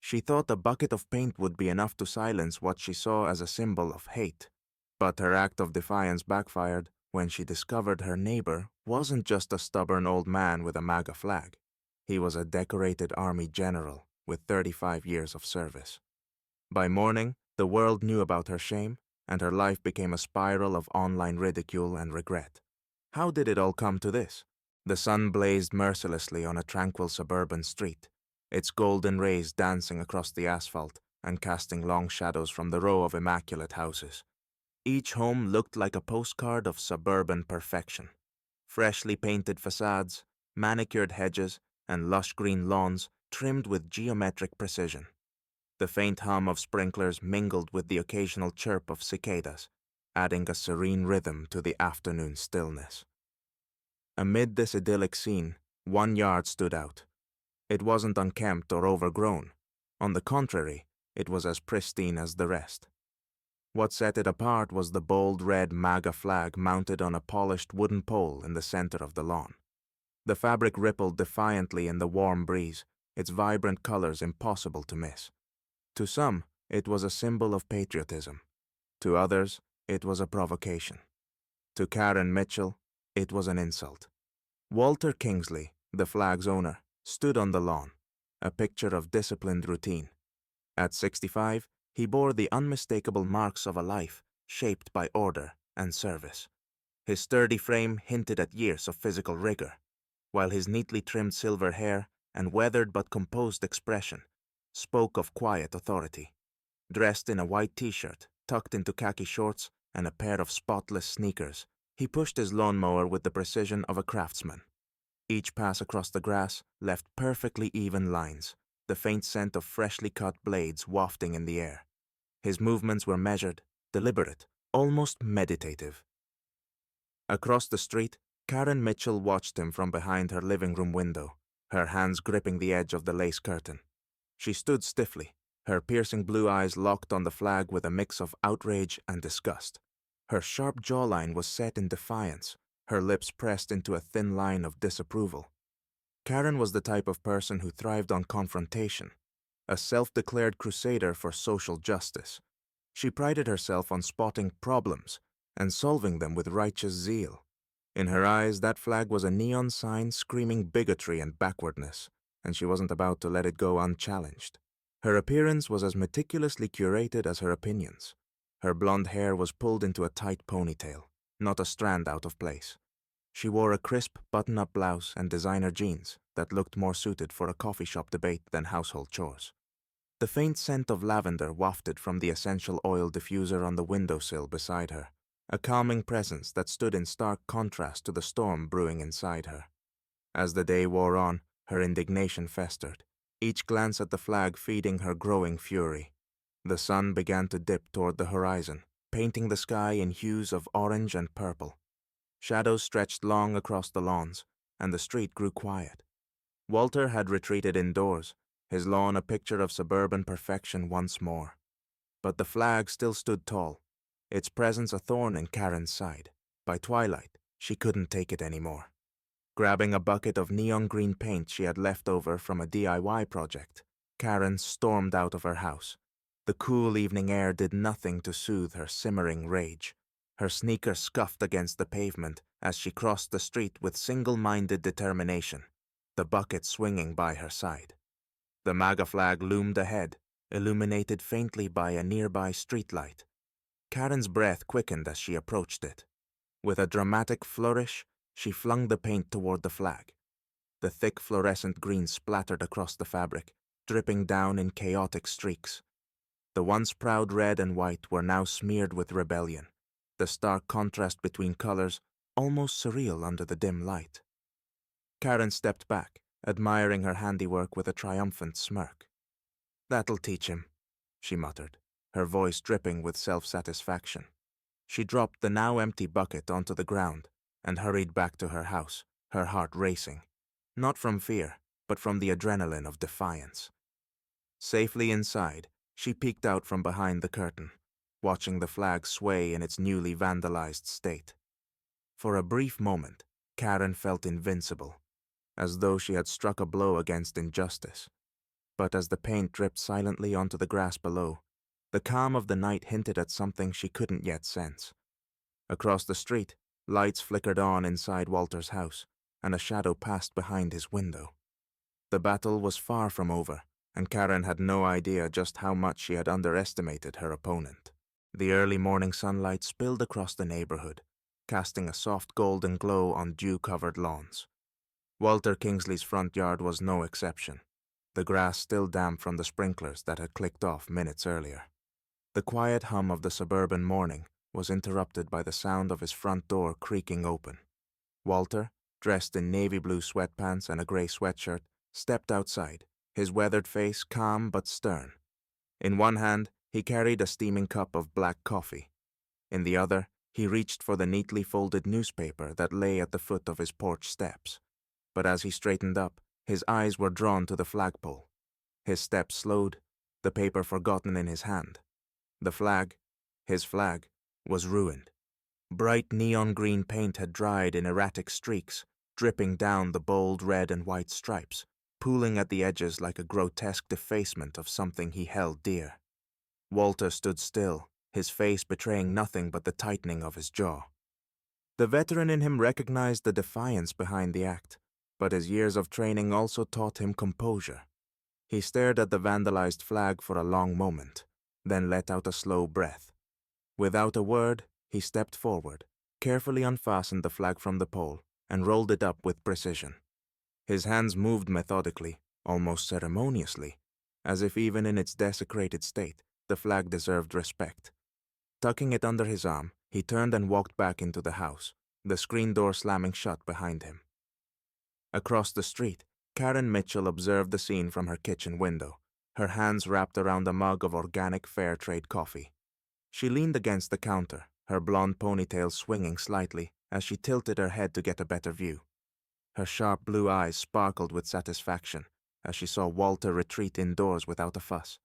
She thought a bucket of paint would be enough to silence what she saw as a symbol of hate. But her act of defiance backfired when she discovered her neighbor wasn't just a stubborn old man with a MAGA flag. He was a decorated army general with 35 years of service. By morning, the world knew about her shame, and her life became a spiral of online ridicule and regret. How did it all come to this? The sun blazed mercilessly on a tranquil suburban street, its golden rays dancing across the asphalt and casting long shadows from the row of immaculate houses. Each home looked like a postcard of suburban perfection. Freshly painted facades, manicured hedges, and lush green lawns trimmed with geometric precision. The faint hum of sprinklers mingled with the occasional chirp of cicadas, adding a serene rhythm to the afternoon stillness. Amid this idyllic scene, one yard stood out. It wasn't unkempt or overgrown. On the contrary, it was as pristine as the rest. What set it apart was the bold red MAGA flag mounted on a polished wooden pole in the center of the lawn. The fabric rippled defiantly in the warm breeze, its vibrant colors impossible to miss. To some, it was a symbol of patriotism. To others, it was a provocation. To Karen Mitchell, it was an insult. Walter Kingsley, the flag's owner, stood on the lawn, a picture of disciplined routine. At 65, he bore the unmistakable marks of a life shaped by order and service. His sturdy frame hinted at years of physical rigor, while his neatly trimmed silver hair and weathered but composed expression spoke of quiet authority. Dressed in a white t-shirt, tucked into khaki shorts, and a pair of spotless sneakers, he pushed his lawnmower with the precision of a craftsman. Each pass across the grass left perfectly even lines, the faint scent of freshly cut blades wafting in the air. His movements were measured, deliberate, almost meditative. Across the street, Karen Mitchell watched him from behind her living room window, her hands gripping the edge of the lace curtain. She stood stiffly, her piercing blue eyes locked on the flag with a mix of outrage and disgust. Her sharp jawline was set in defiance, her lips pressed into a thin line of disapproval. Karen was the type of person who thrived on confrontation, a self-declared crusader for social justice. She prided herself on spotting problems and solving them with righteous zeal. In her eyes, that flag was a neon sign screaming bigotry and backwardness, and she wasn't about to let it go unchallenged. Her appearance was as meticulously curated as her opinions. Her blonde hair was pulled into a tight ponytail, not a strand out of place. She wore a crisp button-up blouse and designer jeans that looked more suited for a coffee shop debate than household chores. The faint scent of lavender wafted from the essential oil diffuser on the windowsill beside her, a calming presence that stood in stark contrast to the storm brewing inside her. As the day wore on, her indignation festered, each glance at the flag feeding her growing fury. The sun began to dip toward the horizon, painting the sky in hues of orange and purple. Shadows stretched long across the lawns, and the street grew quiet. Walter had retreated indoors, his lawn a picture of suburban perfection once more. But the flag still stood tall, its presence a thorn in Karen's side. By twilight, she couldn't take it anymore. Grabbing a bucket of neon green paint she had left over from a DIY project, Karen stormed out of her house. The cool evening air did nothing to soothe her simmering rage. Her sneakers scuffed against the pavement as she crossed the street with single-minded determination, the bucket swinging by her side. The MAGA flag loomed ahead, illuminated faintly by a nearby streetlight. Karen's breath quickened as she approached it. With a dramatic flourish, she flung the paint toward the flag. The thick fluorescent green splattered across the fabric, dripping down in chaotic streaks. The once proud red and white were now smeared with rebellion, the stark contrast between colors almost surreal under the dim light. Karen stepped back, admiring her handiwork with a triumphant smirk. "That'll teach him," she muttered, her voice dripping with self-satisfaction. She dropped the now empty bucket onto the ground and hurried back to her house, her heart racing, not from fear, but from the adrenaline of defiance. Safely inside, she peeked out from behind the curtain, watching the flag sway in its newly vandalized state. For a brief moment, Karen felt invincible, as though she had struck a blow against injustice. but as the paint dripped silently onto the grass below, the calm of the night hinted at something she couldn't yet sense. Across the street, lights flickered on inside Walter's house, and a shadow passed behind his window. The battle was far from over, and Karen had no idea just how much she had underestimated her opponent. The early morning sunlight spilled across the neighborhood, casting a soft golden glow on dew-covered lawns. Walter Kingsley's front yard was no exception, the grass still damp from the sprinklers that had clicked off minutes earlier. The quiet hum of the suburban morning was interrupted by the sound of his front door creaking open. Walter, dressed in navy blue sweatpants and a gray sweatshirt, stepped outside, his weathered face calm but stern. In one hand, he carried a steaming cup of black coffee. In the other, he reached for the neatly folded newspaper that lay at the foot of his porch steps. But as he straightened up, his eyes were drawn to the flagpole. His steps slowed, the paper forgotten in his hand. The flag, his flag, was ruined. Bright neon green paint had dried in erratic streaks, dripping down the bold red and white stripes, pooling at the edges like a grotesque defacement of something he held dear. Walter stood still, his face betraying nothing but the tightening of his jaw. The veteran in him recognized the defiance behind the act, but his years of training also taught him composure. He stared at the vandalized flag for a long moment, then let out a slow breath. Without a word, he stepped forward, carefully unfastened the flag from the pole, and rolled it up with precision. His hands moved methodically, almost ceremoniously, as if even in its desecrated state, the flag deserved respect. Tucking it under his arm, he turned and walked back into the house, the screen door slamming shut behind him. Across the street, Karen Mitchell observed the scene from her kitchen window, her hands wrapped around a mug of organic fair trade coffee. She leaned against the counter, her blonde ponytail swinging slightly as she tilted her head to get a better view. Her sharp blue eyes sparkled with satisfaction as she saw Walter retreat indoors without a fuss.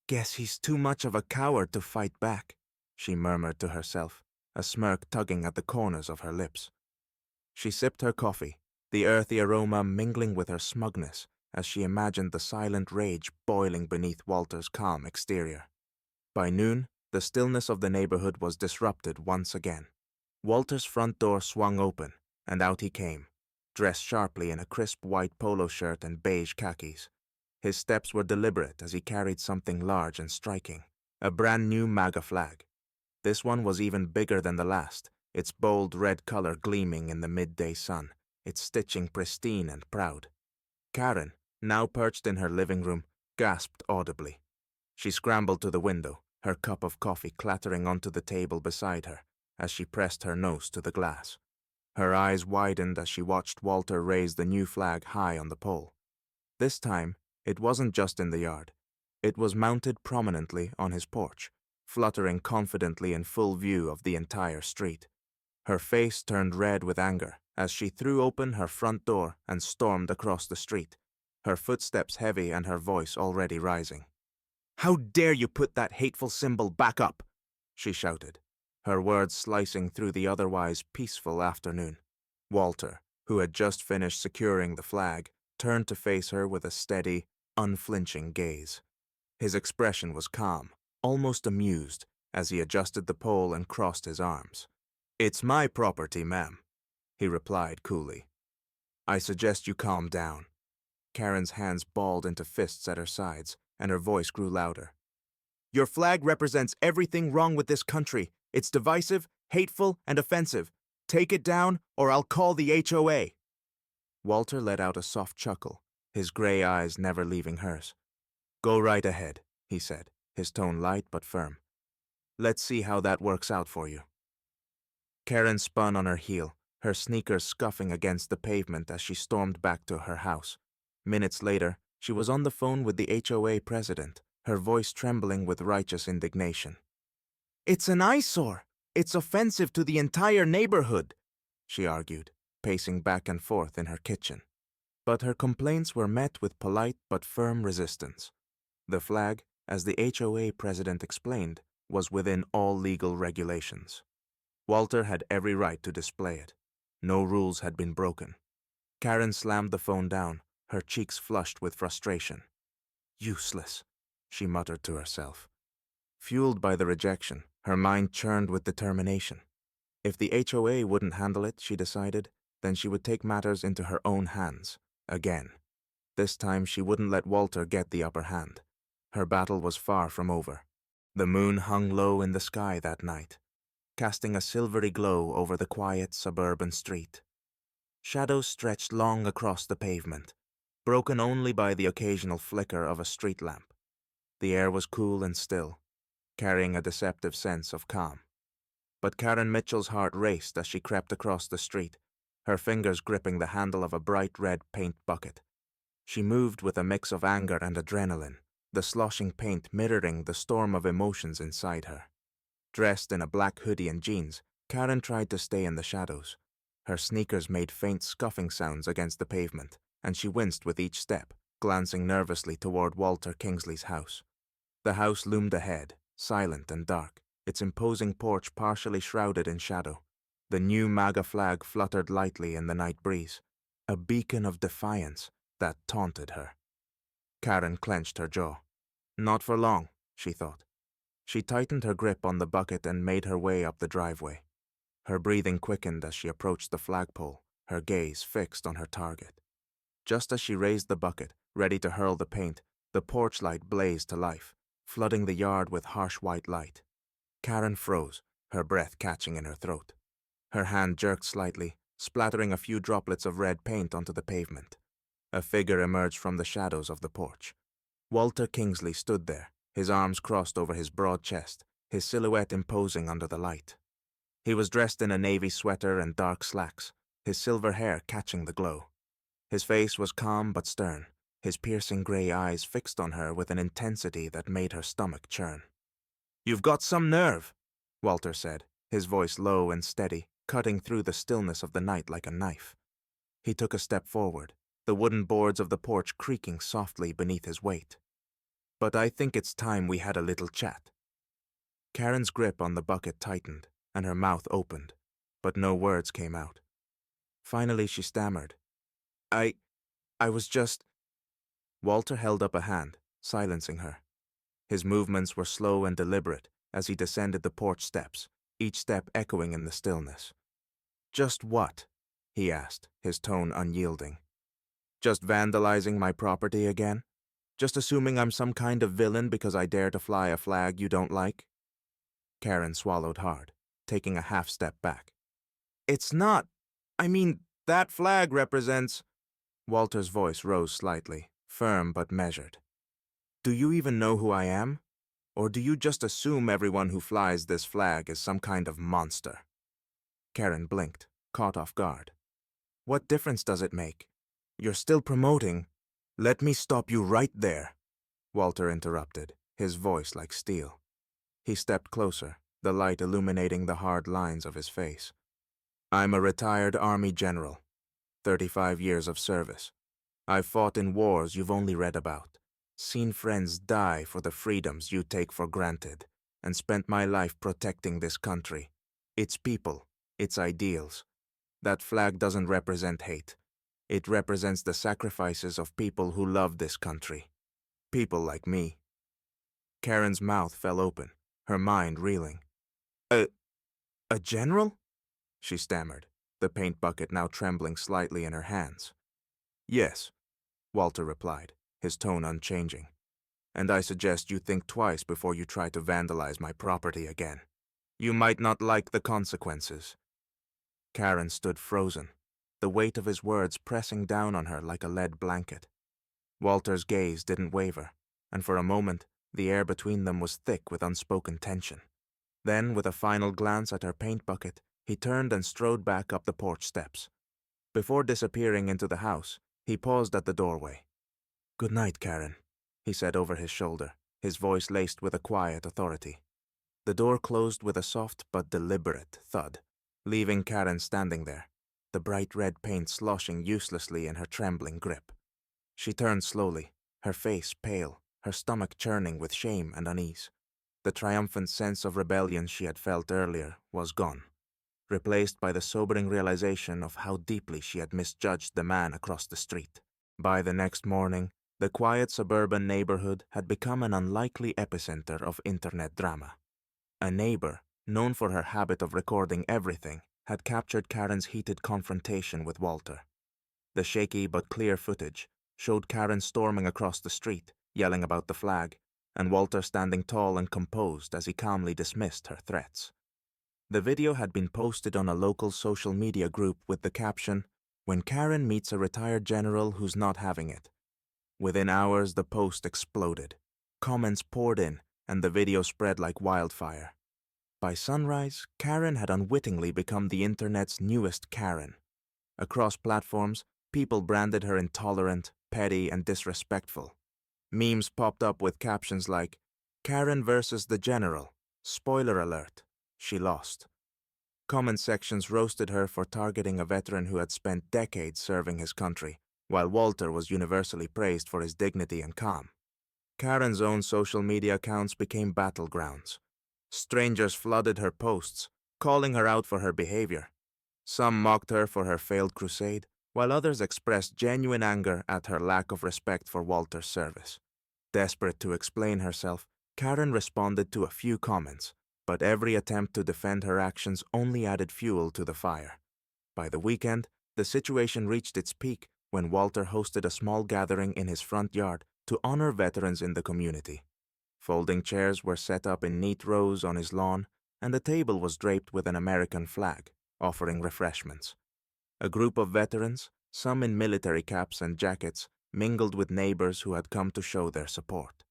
"Guess he's too much of a coward to fight back," she murmured to herself, a smirk tugging at the corners of her lips. She sipped her coffee, the earthy aroma mingling with her smugness as she imagined the silent rage boiling beneath Walter's calm exterior. By noon, the stillness of the neighborhood was disrupted once again. Walter's front door swung open, and out he came, dressed sharply in a crisp white polo shirt and beige khakis. His steps were deliberate as he carried something large and striking, a brand new MAGA flag. This one was even bigger than the last, its bold red color gleaming in the midday sun, its stitching pristine and proud. Karen, now perched in her living room, gasped audibly. She scrambled to the window, her cup of coffee clattering onto the table beside her as she pressed her nose to the glass. Her eyes widened as she watched Walter raise the new flag high on the pole. This time, it wasn't just in the yard. It was mounted prominently on his porch, fluttering confidently in full view of the entire street. Her face turned red with anger as she threw open her front door and stormed across the street, her footsteps heavy and her voice already rising. "How dare you put that hateful symbol back up?" she shouted, her words slicing through the otherwise peaceful afternoon. Walter, who had just finished securing the flag, turned to face her with a steady, unflinching gaze. His expression was calm, almost amused, as he adjusted the pole and crossed his arms. "It's my property, ma'am," he replied coolly. "I suggest you calm down." Karen's hands balled into fists at her sides, and her voice grew louder. "Your flag represents everything wrong with this country. It's divisive, hateful, and offensive. Take it down, or I'll call the HOA. Walter let out a soft chuckle, his gray eyes never leaving hers. "Go right ahead," he said, his tone light but firm. "Let's see how that works out for you." Karen spun on her heel, her sneakers scuffing against the pavement as she stormed back to her house. Minutes later, she was on the phone with the HOA president, her voice trembling with righteous indignation. "It's an eyesore. It's offensive to the entire neighborhood," she argued, pacing back and forth in her kitchen. But her complaints were met with polite but firm resistance. The flag, as the HOA president explained, was within all legal regulations. Walter had every right to display it. No rules had been broken. Karen slammed the phone down, her cheeks flushed with frustration. Useless, she muttered to herself. Fueled by the rejection, her mind churned with determination. If the HOA wouldn't handle it, she decided, then she would take matters into her own hands. Again. This time she wouldn't let Walter get the upper hand. Her battle was far from over. The moon hung low in the sky that night, casting a silvery glow over the quiet suburban street. Shadows stretched long across the pavement, broken only by the occasional flicker of a street lamp. The air was cool and still, carrying a deceptive sense of calm. But Karen Mitchell's heart raced as she crept across the street, her fingers gripping the handle of a bright red paint bucket. She moved with a mix of anger and adrenaline, the sloshing paint mirroring the storm of emotions inside her. Dressed in a black hoodie and jeans, Karen tried to stay in the shadows. Her sneakers made faint scuffing sounds against the pavement, and she winced with each step, glancing nervously toward Walter Kingsley's house. The house loomed ahead, silent and dark, its imposing porch partially shrouded in shadow. The new MAGA flag fluttered lightly in the night breeze, a beacon of defiance that taunted her. Karen clenched her jaw. Not for long, she thought. She tightened her grip on the bucket and made her way up the driveway. Her breathing quickened as she approached the flagpole, her gaze fixed on her target. Just as she raised the bucket, ready to hurl the paint, the porch light blazed to life, flooding the yard with harsh white light. Karen froze, her breath catching in her throat. Her hand jerked slightly, splattering a few droplets of red paint onto the pavement. A figure emerged from the shadows of the porch. Walter Kingsley stood there, his arms crossed over his broad chest, his silhouette imposing under the light. He was dressed in a navy sweater and dark slacks, his silver hair catching the glow. His face was calm but stern, his piercing gray eyes fixed on her with an intensity that made her stomach churn. "You've got some nerve," Walter said, his voice low and steady, cutting through the stillness of the night like a knife. He took a step forward, the wooden boards of the porch creaking softly beneath his weight. "But I think it's time we had a little chat." Karen's grip on the bucket tightened, and her mouth opened, but no words came out. Finally she stammered. I was just... Walter held up a hand, silencing her. His movements were slow and deliberate as he descended the porch steps, each step echoing in the stillness. "Just what?" he asked, his tone unyielding. "Just vandalizing my property again? Just assuming I'm some kind of villain because I dare to fly a flag you don't like?" Karen swallowed hard, taking a half step back. "It's not... that flag represents..." Walter's voice rose slightly, firm but measured. "Do you even know who I am? Or do you just assume everyone who flies this flag is some kind of monster?" Karen blinked, caught off guard. "What difference does it make? You're still promoting..." "Let me stop you right there," Walter interrupted, his voice like steel. He stepped closer, the light illuminating the hard lines of his face. "I'm a retired Army general, 35 years of service. I've fought in wars you've only read about, seen friends die for the freedoms you take for granted, and spent my life protecting this country, its people, its ideals. That flag doesn't represent hate. It represents the sacrifices of people who love this country. People like me." Karen's mouth fell open, her mind reeling. A general?" she stammered, the paint bucket now trembling slightly in her hands. "Yes," Walter replied, his tone unchanging. "And I suggest you think twice before you try to vandalize my property again. You might not like the consequences." Karen stood frozen, the weight of his words pressing down on her like a lead blanket. Walter's gaze didn't waver, and for a moment, the air between them was thick with unspoken tension. Then, with a final glance at her paint bucket, he turned and strode back up the porch steps. Before disappearing into the house, he paused at the doorway. "Good night, Karen," he said over his shoulder, his voice laced with a quiet authority. The door closed with a soft but deliberate thud, leaving Karen standing there, the bright red paint sloshing uselessly in her trembling grip. She turned slowly, her face pale, her stomach churning with shame and unease. The triumphant sense of rebellion she had felt earlier was gone, replaced by the sobering realization of how deeply she had misjudged the man across the street. By the next morning, The quiet suburban neighborhood had become an unlikely epicenter of internet drama. A neighbor, known for her habit of recording everything, had captured Karen's heated confrontation with Walter. The shaky but clear footage showed Karen storming across the street, yelling about the flag, and Walter standing tall and composed as he calmly dismissed her threats. The video had been posted on a local social media group with the caption, "When Karen meets a retired general who's not having it." Within hours, the post exploded. Comments poured in, and the video spread like wildfire. By sunrise, Karen had unwittingly become the internet's newest Karen. Across platforms, people branded her intolerant, petty, and disrespectful. Memes popped up with captions like, "Karen versus the General. Spoiler alert. She lost." Comment sections roasted her for targeting a veteran who had spent decades serving his country, while Walter was universally praised for his dignity and calm. Karen's own social media accounts became battlegrounds. Strangers flooded her posts, calling her out for her behavior. Some mocked her for her failed crusade, while others expressed genuine anger at her lack of respect for Walter's service. Desperate to explain herself, Karen responded to a few comments, but every attempt to defend her actions only added fuel to the fire. By the weekend, the situation reached its peak when Walter hosted a small gathering in his front yard to honor veterans in the community. Folding chairs were set up in neat rows on his lawn, and the table was draped with an American flag, offering refreshments. A group of veterans, some in military caps and jackets, mingled with neighbors who had come to show their support.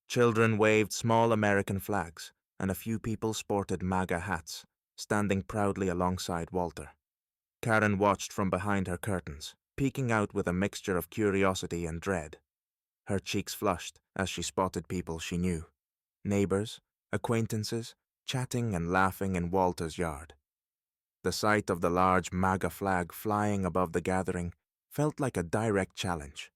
Children waved small American flags, and a few people sported MAGA hats, standing proudly alongside Walter. Karen watched from behind her curtains, peeking out with a mixture of curiosity and dread. Her cheeks flushed as she spotted people she knew. Neighbors, acquaintances, chatting and laughing in Walter's yard. The sight of the large MAGA flag flying above the gathering felt like a direct challenge.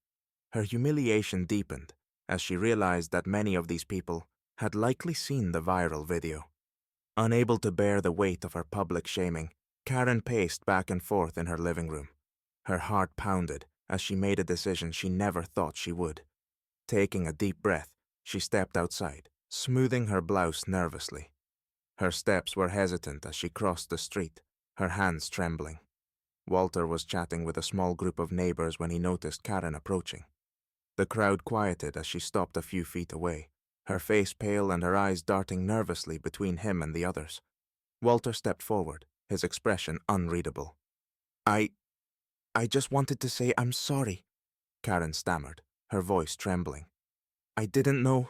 Her humiliation deepened as she realized that many of these people had likely seen the viral video. Unable to bear the weight of her public shaming, Karen paced back and forth in her living room. Her heart pounded as she made a decision she never thought she would. Taking a deep breath, she stepped outside, smoothing her blouse nervously. Her steps were hesitant as she crossed the street, her hands trembling. Walter was chatting with a small group of neighbors when he noticed Karen approaching. The crowd quieted as she stopped a few feet away, her face pale and her eyes darting nervously between him and the others. Walter stepped forward, his expression unreadable. I just wanted to say I'm sorry," Karen stammered, her voice trembling. I didn't know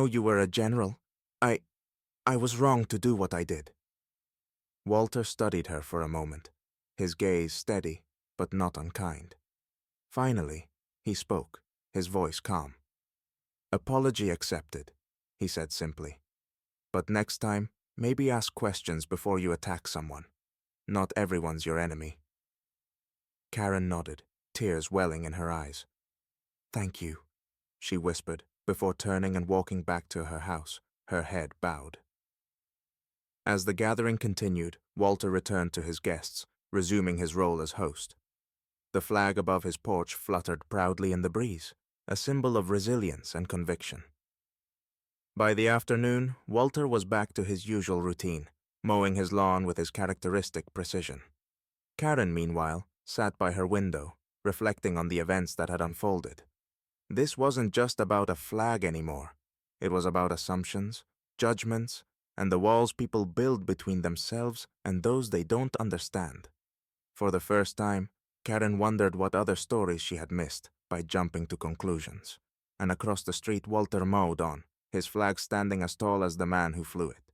you were a general. I was wrong to do what I did." Walter studied her for a moment, his gaze steady but not unkind. Finally, he spoke, his voice calm. "Apology accepted," he said simply. "But next time, maybe ask questions before you attack someone. Not everyone's your enemy." Karen nodded, tears welling in her eyes. "Thank you," she whispered before turning and walking back to her house, her head bowed. As the gathering continued, Walter returned to his guests, resuming his role as host. The flag above his porch fluttered proudly in the breeze, a symbol of resilience and conviction. By the afternoon, Walter was back to his usual routine, mowing his lawn with his characteristic precision. Karen, meanwhile, sat by her window, reflecting on the events that had unfolded. This wasn't just about a flag anymore. It was about assumptions, judgments, and the walls people build between themselves and those they don't understand. For the first time, Karen wondered what other stories she had missed by jumping to conclusions. And across the street, Walter mowed on, his flag standing as tall as the man who flew it.